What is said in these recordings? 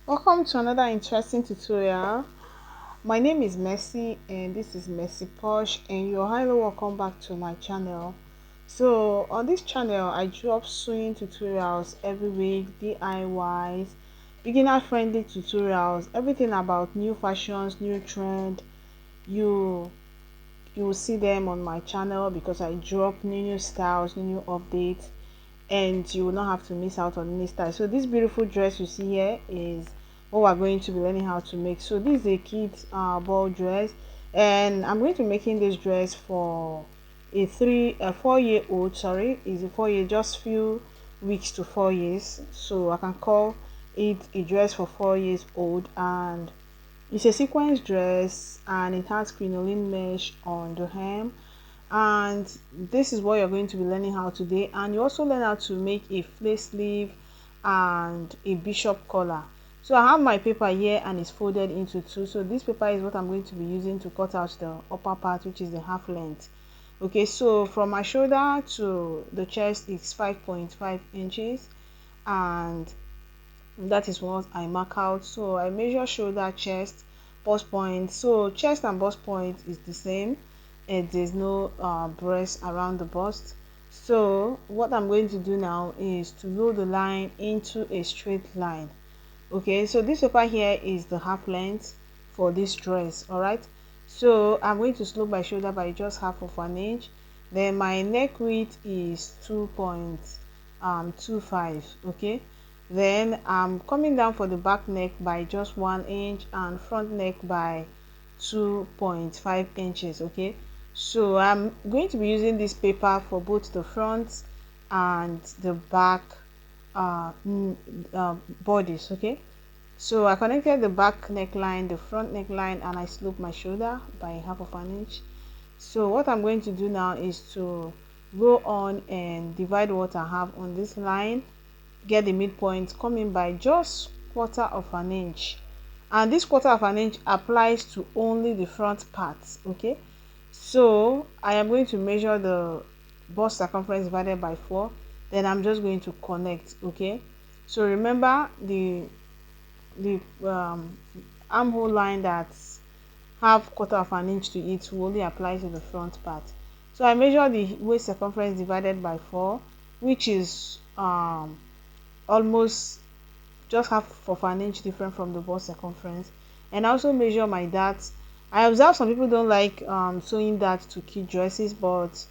Welcome to another interesting tutorial. My name is Mercy and this is Mercy Posh, and you're highly welcome back to my channel. So on this channel I drop sewing tutorials every week, DIYs, beginner friendly tutorials, everything about new fashions, new trend. You will see them on my channel because I drop new styles, new updates, and you will not have to miss out on any style. So this beautiful dress you see here is what we're going to be learning how to make. So this is a kid's ball dress, and I'm going to be making this dress for a 4 year old. Sorry, is a 4 year, just few weeks to 4 years, so I can call it a dress for 4 years old. And it's a sequence dress and it has crinoline mesh on the hem, and this is what you're going to be learning how today. And you also learn how to make a flare sleeve and a bishop collar. So I have my paper here and it's folded into two. So this paper is what I'm going to be using to cut out the upper part, which is the half length. Okay, so from my shoulder to the chest is 5.5 inches, and that is what I mark out. So I measure shoulder, chest, bust point. So chest and bust point is the same, and there's no breast around the bust. So what I'm going to do now is to roll the line into a straight line. Okay, so this paper here is the half length for this dress. All right, so I'm going to slope my shoulder by just half of an inch. Then my neck width is 2.25. Okay, then I'm coming down for the back neck by just 1 inch and front neck by 2.5 inches. Okay, so I'm going to be using this paper for both the front and the back bodies. Okay, so I connected the back neckline, the front neckline, and I slope my shoulder by half of an inch. So what I'm going to do now is to go on and divide what I have on this line, get the midpoint, come in by just quarter of an inch, and this quarter of an inch applies to only the front part. Okay, so I am going to measure the bust circumference divided by 4, then I'm just going to connect. Okay, so remember the armhole line that's half quarter of an inch to it will only apply to the front part. So I measure the waist circumference divided by 4, which is almost just half of an inch different from the bust circumference. And I also measure my dart. I observe some people don't like sewing dart to kid dresses, but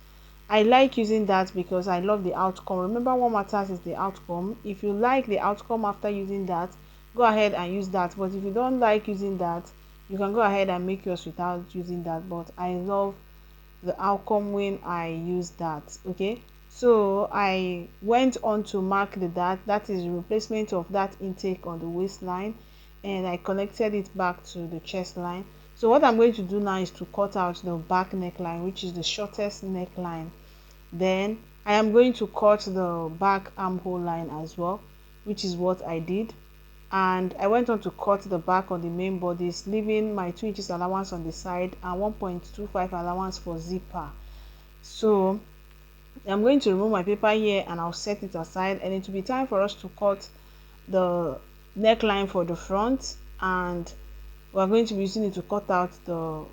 I like using that because I love the outcome. Remember, what matters is the outcome. If you like the outcome after using that, go ahead and use that. But if you don't like using that, you can go ahead and make yours without using that. But I love the outcome when I use that. Okay, so I went on to mark the dart, that is replacement of that intake on the waistline, and I connected it back to the chest line. So what I'm going to do now is to cut out the back neckline, which is the shortest neckline. Then I am going to cut the back armhole line as well, which is what I did. And I went on to cut the back on the main bodice, leaving my 2 inches allowance on the side and 1.25 allowance for zipper. So I'm going to remove my paper here and I'll set it aside, and it will be time for us to cut the neckline for the front, and we're going to be using it to cut out the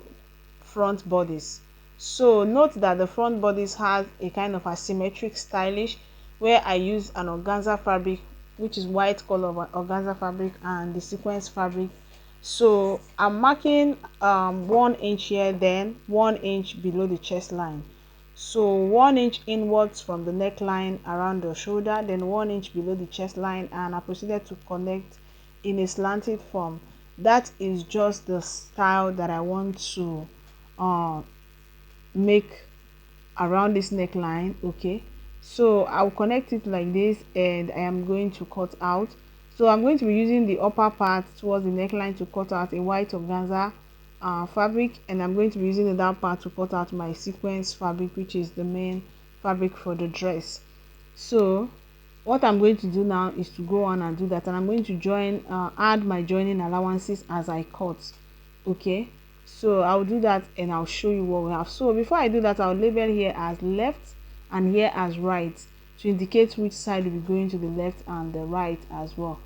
front bodice. So note that the front bodice has a kind of asymmetric stylish, where I use an organza fabric, which is white color organza fabric, and the sequence fabric. So I'm marking 1 inch here, then 1 inch below the chest line. So 1 inch inwards from the neckline around the shoulder, then 1 inch below the chest line, and I proceeded to connect in a slanted form. That is just the style that I want to uh, make around this neckline. Okay, so I'll connect it like this and I am going to cut out. So I'm going to be using the upper part towards the neckline to cut out a white organza fabric, and I'm going to be using the down part to cut out my sequence fabric, which is the main fabric for the dress. So what I'm going to do now is to go on and do that, and I'm going to add my joining allowances as I cut. Okay, so I'll do that and I'll show you what we have. So before I do that, I'll label here as left and here as right to indicate which side will be going to the left and the right as well.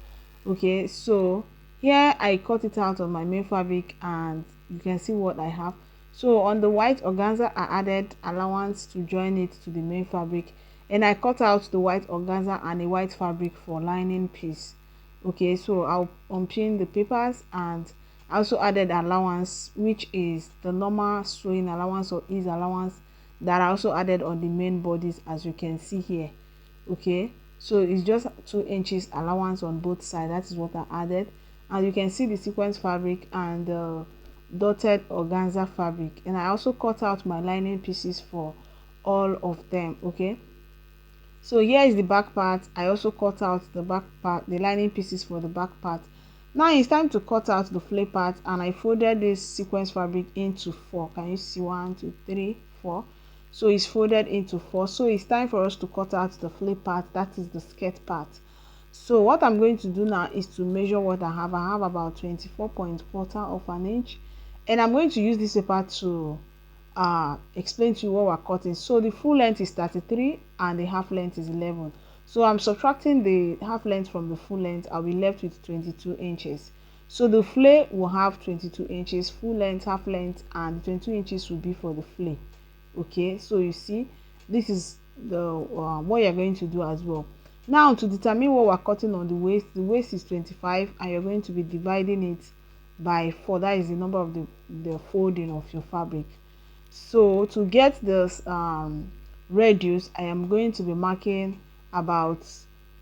Okay, so here I cut it out on my main fabric, and you can see what I have. So on the white organza, I added allowance to join it to the main fabric, and I cut out the white organza and a white fabric for lining piece. Okay, so I'll unpin the papers, and I also added allowance, which is the normal sewing allowance or ease allowance that I also added on the main bodies, as you can see here. Okay, so it's just 2 inches allowance on both sides. That is what I added, and you can see the sequence fabric and the dotted organza fabric, and I also cut out my lining pieces for all of them. Okay, so here is the back part. I also cut out the back part, the lining pieces for the back part. Now it's time to cut out the flare part, and I folded this sequence fabric into 4. Can you see? 1, 2, 3, 4. So it's folded into 4. So it's time for us to cut out the flare part, that is the skirt part. So what I'm going to do now is to measure what I have. I have about 24.25 of an inch, and I'm going to use this paper to explain to you what we're cutting. So the full length is 33 and the half length is 11. So I'm subtracting the half length from the full length. I'll be left with 22 inches. So the flare will have 22 inches, full length, half length, and 22 inches will be for the flare. Okay, so you see, this is the what you're going to do as well. Now to determine what we're cutting on the waist is 25, and you're going to be dividing it by 4. That is the number of the folding of your fabric. So to get this radius, I am going to be marking about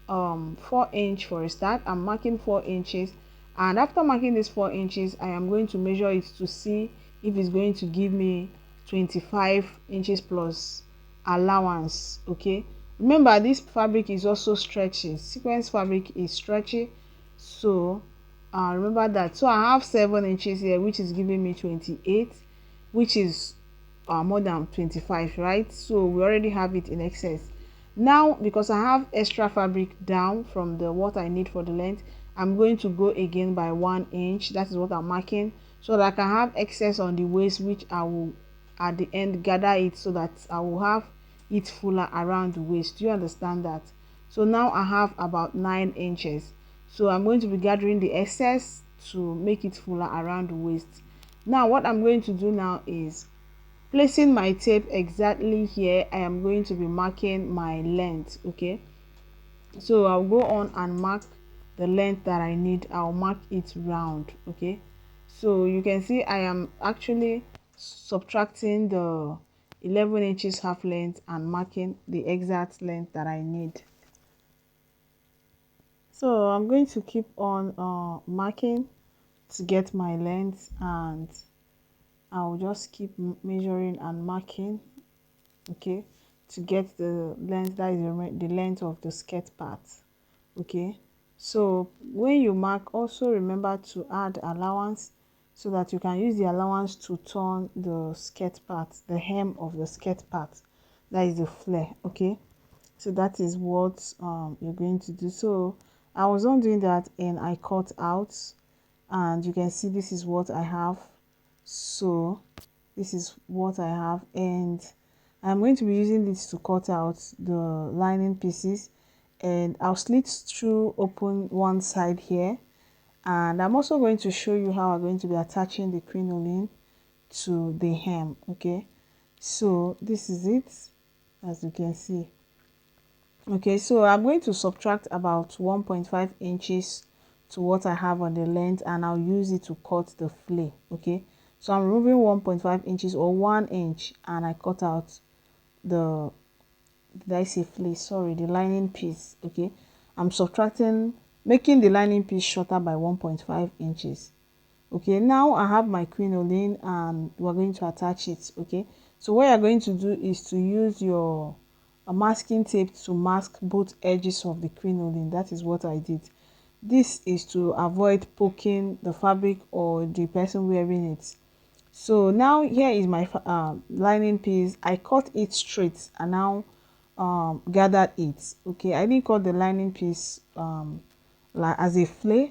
4 inch for a start. I'm marking 4 inches, and after marking this 4 inches, I am going to measure it to see if it's going to give me 25 inches plus allowance. Okay, remember this fabric is also stretchy. Sequence fabric is stretchy, so remember that. So I have 7 inches here, which is giving me 28, which is more than 25, right? So we already have it in excess. Now because I have extra fabric down from the what I need for the length, I'm going to go again by 1 inch. That is what I'm marking, so that I can have excess on the waist, which I will at the end gather it so that I will have it fuller around the waist. Do you understand that? So now I have about 9 inches, so I'm going to be gathering the excess to make it fuller around the waist. Now what I'm going to do now is placing my tape exactly here. I am going to be marking my length. Okay, so I'll go on and mark the length that I need. I'll mark it round. Okay, so you can see I am actually subtracting the 11 inches half length and marking the exact length that I need. So I'm going to keep on marking to get my length, and I'll just keep measuring and marking, okay, to get the length, that is the length of the skirt part. Okay, so when you mark, also remember to add allowance so that you can use the allowance to turn the skirt part, the hem of the skirt part, that is the flare. Okay, so that is what you're going to do. So I was on doing that, and I cut out, and you can see this is what I have. So this is what I have, and I'm going to be using this to cut out the lining pieces, and I'll slit through open one side here, and I'm also going to show you how I'm going to be attaching the crinoline to the hem. Okay, so this is it, as you can see. Okay, so I'm going to subtract about 1.5 inches to what I have on the length, and I'll use it to cut the flare. Okay, so I'm removing 1.5 inches or 1 inch, and I cut out the, did I say flare? Sorry, the lining piece. Okay, I'm subtracting, making the lining piece shorter by 1.5 inches. Okay, now I have my crinoline, and we're going to attach it. Okay, so what you're going to do is to use your masking tape to mask both edges of the crinoline. That is what I did. This is to avoid poking the fabric or the person wearing it. So now here is my lining piece. I cut it straight and now gathered it. Okay, I didn't cut the lining piece like as a flare,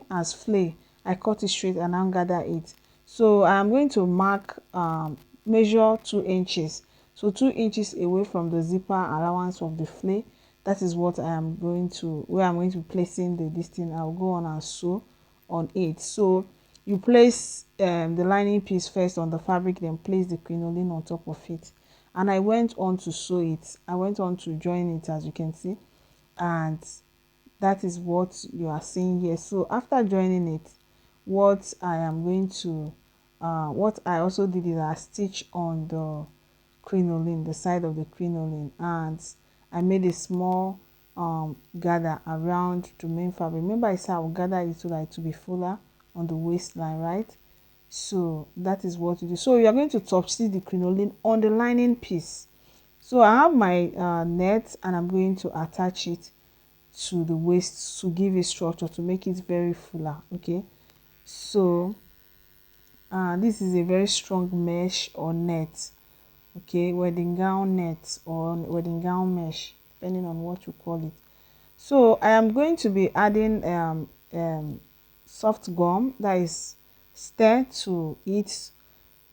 I cut it straight and now gather it. So I'm going to mark measure 2 inches, so 2 inches away from the zipper allowance of the flare. That is what I am going to, where I'm going to be placing the this thing. I'll go on and sew on it. So you place the lining piece first on the fabric, then place the crinoline on top of it. And I went on to sew it. I went on to join it, as you can see, and that is what you are seeing here. So after joining it, what I am going to what I also did is I stitch on the crinoline, the side of the crinoline, and I made a small gather around the main fabric. Remember I said I will gather it so that it will be fuller on the waistline, right? So that is what you do. So you are going to top stitch the crinoline on the lining piece. So I have my net, and I'm going to attach it to the waist to give it structure, to make it very fuller. Okay, so this is a very strong mesh or net. Okay, wedding gown net or wedding gown mesh, depending on what you call it. So I am going to be adding soft gum, that is stir to it,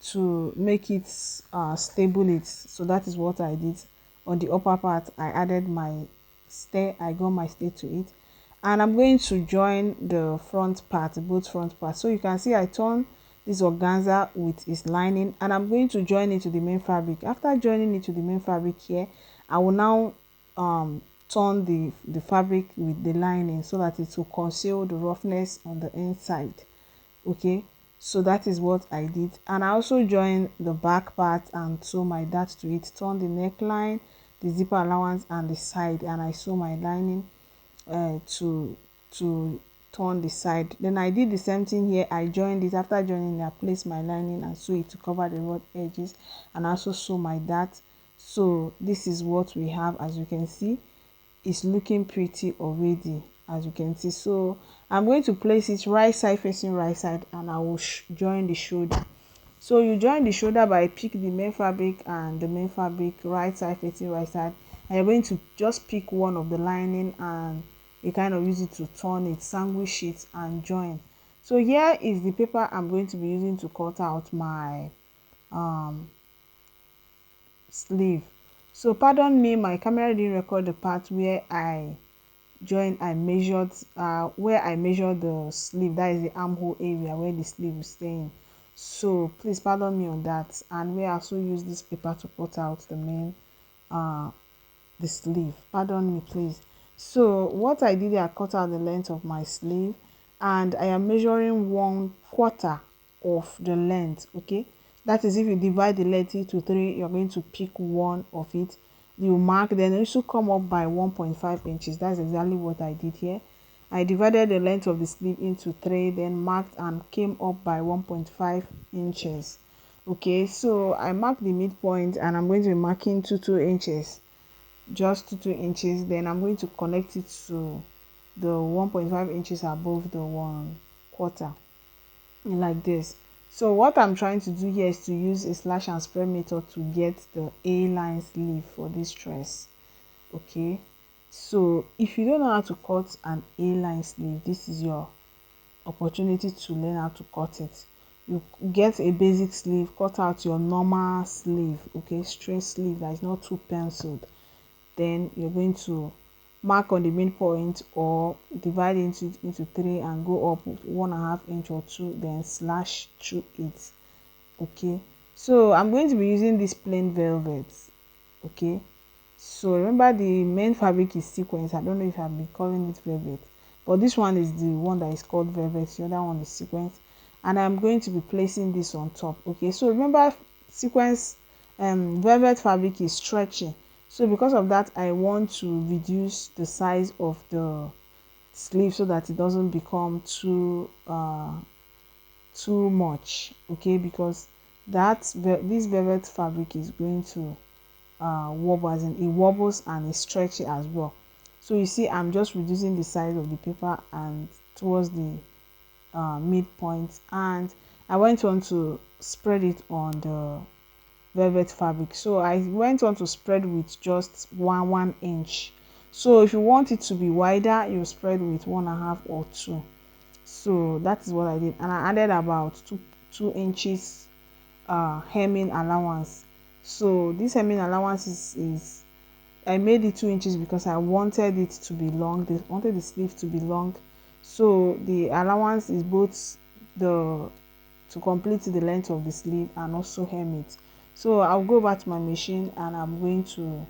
to make it stable it. So that is what I did. On the upper part I added my stir, I got my stir to it, and I'm going to join the front part, both front parts. So you can see I turn this organza with its lining, and I'm going to join it to the main fabric. After joining it to the main fabric here, I will now turn the fabric with the lining so that it will conceal the roughness on the inside. Okay, so that is what I did. And I also joined the back part and sew my dart to it, turn the neckline, the zipper allowance, and the side, and I sew my lining to turn the side. Then I did the same thing here. I joined it. After joining it, I placed my lining and sew it to cover the raw edges, and also sew my dart. So this is what we have. As you can see, it's looking pretty already, as you can see. So I'm going to place it right side facing right side, and I will join the shoulder. So you join the shoulder by pick the main fabric and the main fabric right side facing right side, and you're going to just pick one of the lining and you kind of use it to turn it, sandwich it, and join. So here is the paper I'm going to be using to cut out my sleeve. So pardon me, my camera didn't record the part where I measured the sleeve, that is the armhole area where the sleeve is staying. So please pardon me on that. And we also use this paper to cut out the main the sleeve. Pardon me, please. So what I did, I cut out the length of my sleeve, and I am measuring 1/4 of the length. Okay, that is, if you divide the length into 3, you're going to pick one of it, you mark, then it should come up by 1.5 inches. That's exactly what I did here. I divided the length of the sleeve into 3, then marked and came up by 1.5 inches. Okay, so I marked the midpoint, and I'm going to be marking 2 inches, just 2 inches. Then I'm going to connect it to the 1.5 inches above the 1/4, like this. So what I'm trying to do here is to use a slash and spread method to get the A-line sleeve for this dress. Okay, so if you don't know how to cut an A-line sleeve, this is your opportunity to learn how to cut it. You get a basic sleeve, cut out your normal sleeve, okay, straight sleeve that is not too penciled. Then you're going to mark on the midpoint or divide into 3 and go up 1.5 inch or 2, then slash through it. Okay, so I'm going to be using this plain velvet. Okay, so remember the main fabric is sequence. I don't know if I've been calling it velvet, but this one is the one that is called velvet, the other one is sequence, and I'm going to be placing this on top. Okay, so remember sequence velvet fabric is stretchy, so because of that I want to reduce the size of the sleeve so that it doesn't become too much. Okay, because this velvet fabric is going to wobble, as in it wobbles and it's stretchy as well. So you see, I'm just reducing the size of the paper and towards the midpoint, and I went on to spread it on the velvet fabric. So I went on to spread with just 1 inch. So if you want it to be wider, you spread with 1.5 or 2. So that is what I did, and I added about 2 inches hemming allowance. So this hemming allowance is I made it 2 inches because I wanted it to be long. I wanted the sleeve to be long, So the allowance is both the to complete the length of the sleeve and also hem it. So I'll go back to my machine and I'm going to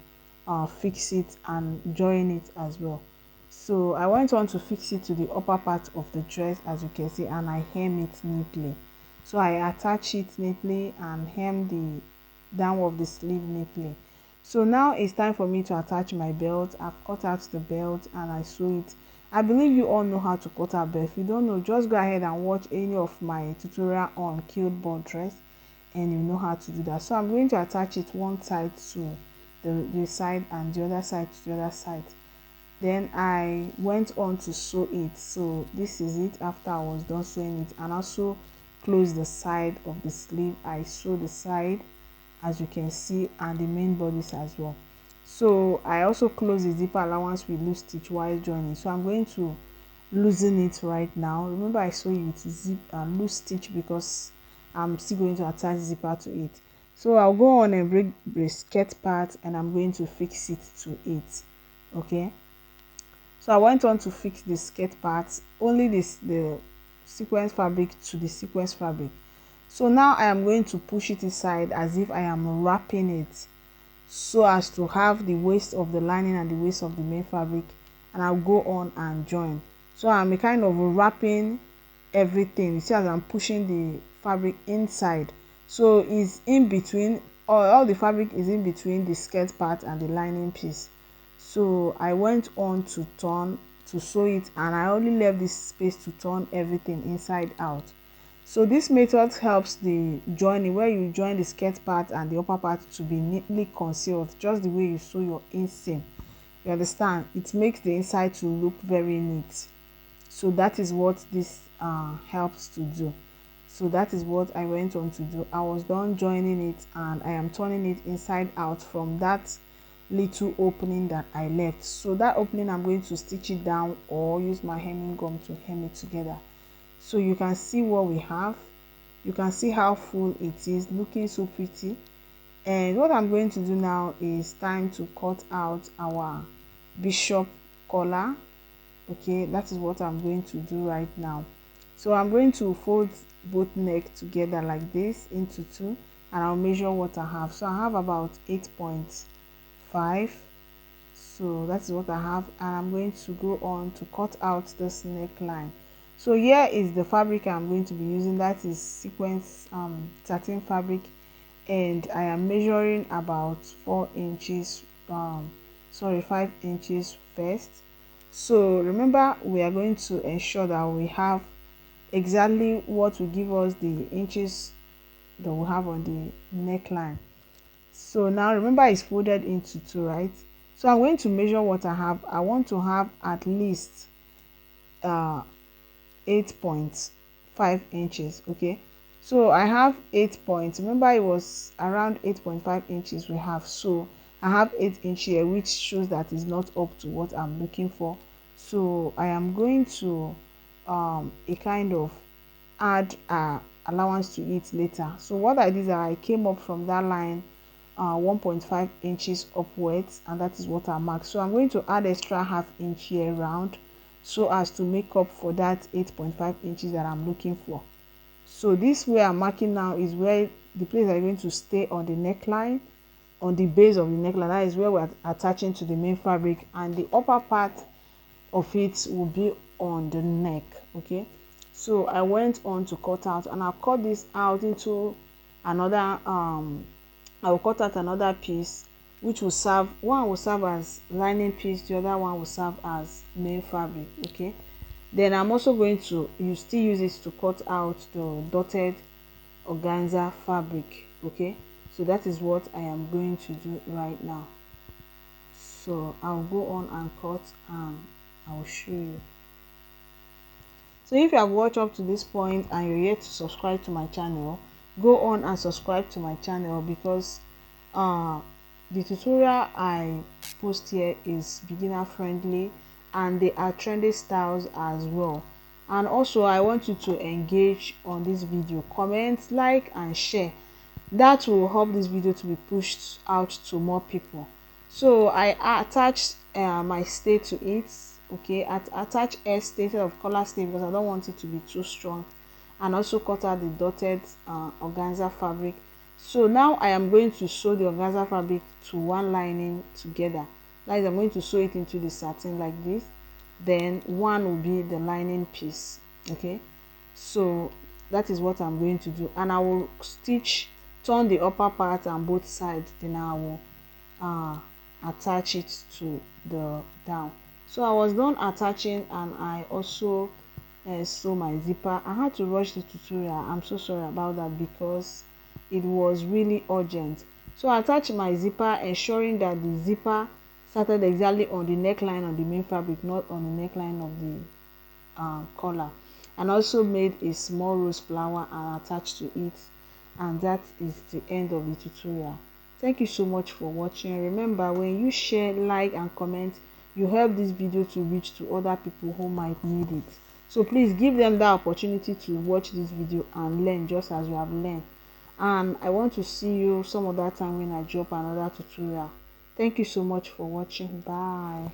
fix it and join it as well. So I went on to fix it to the upper part of the dress, as you can see, and I hem it neatly. So I attach it neatly and hem the down of the sleeve neatly. So now it's time for me to attach my belt. I've cut out the belt and I sew it. I believe you all know how to cut out belt. If you don't know, just go ahead and watch any of my tutorial on quilled ball dress and you know how to do that. So I'm going to attach it one side to the side and the other side to the other side. Then I went on to sew it. So this is it after I was done sewing it, and also close the side of the sleeve. I sew the side, as you can see, and the main bodice as well. So I also close the zipper allowance with loose stitch while joining. So I'm going to loosen it right now. Remember, I sew it with zip and loose stitch because I'm still going to attach zipper to it. So I'll go on and break the skirt part and I'm going to fix it to it. Okay, so I went on to fix the skirt parts, only the sequence fabric to the sequence fabric. So now I am going to push it inside as if I am wrapping it, so as to have the waist of the lining and the waist of the main fabric, and I'll go on and join. So I'm kind of wrapping everything. You see, as I'm pushing the fabric inside, so it's in between, all the fabric is in between the skirt part and the lining piece. So I went on to turn to sew it, and I only left this space to turn everything inside out. So this method helps the joining, where you join the skirt part and the upper part, to be neatly concealed, just the way you sew your inseam. You understand? It makes the inside to look very neat. So that is what this helps to do. So that is what I went on to do. I was done joining it and I am turning it inside out from that little opening that I left. So that opening, I'm going to stitch it down or use my hemming gum to hem it together. So you can see what we have. You can see how full it is, looking so pretty. And what I'm going to do now is time to cut out our bishop collar. Okay, that is what I'm going to do right now. So I'm going to fold both neck together like this into two, and I'll measure what I have. So I have about 8.5. So that's what I have, and I'm going to go on to cut out this neckline. So here is the fabric I'm going to be using. That is sequence satin fabric, and I am measuring about 5 inches first. So remember, we are going to ensure that we have exactly what will give us the inches that we have on the neckline. So now remember, it's folded into two, right? So I'm going to measure what I have. I want to have at least 8.5 inches. Okay, so I have 8 points. Remember, it was around 8.5 inches we have, so I have 8 inches here, which shows that it's not up to what I'm looking for. So I am going to a kind of add allowance to it later. So what I did is I came up from that line 1.5 inches upwards, and that is what I marked. So I'm going to add extra half inch here round, so as to make up for that 8.5 inches that I'm looking for. So this way I'm marking now is where the place are going to stay on the neckline, on the base of the neckline. That is where we're attaching to the main fabric, and the upper part of it will be on the neck. Okay, so I went on to cut out, and I'll cut this out into another I will cut out another piece, which will serve, one will serve as lining piece, the other one will serve as main fabric. Okay, then I'm also going to still use it to cut out the dotted organza fabric. Okay, so that is what I am going to do right now. So I'll go on and cut, and I'll show you. So if you have watched up to this point and you're yet to subscribe to my channel, go on and subscribe to my channel, because the tutorial I post here is beginner friendly and they are trendy styles as well. And also, I want you to engage on this video, comment, like and share. That will help this video to be pushed out to more people. So I attached my stay to it, okay, attach S instead of collar sleeve because I don't want it to be too strong, and also cut out the dotted organza fabric. So now I am going to sew the organza fabric to one lining together. Like I'm going to sew it into the satin like this, then one will be the lining piece. Okay, so that is what I'm going to do, and I will turn the upper part and both sides, then I will attach it to the down. So I was done attaching, and I also sew my zipper. I had to rush the tutorial. I'm so sorry about that because it was really urgent. So I attached my zipper, ensuring that the zipper started exactly on the neckline of the main fabric, not on the neckline of the collar, and also made a small rose flower and attached to it. And that is the end of the tutorial. Thank you so much for watching. Remember, when you share, like and comment, you help this video to reach to other people who might need it. So please give them that opportunity to watch this video and learn just as you have learned. And I want to see you some other time when I drop another tutorial. Thank you so much for watching. Bye.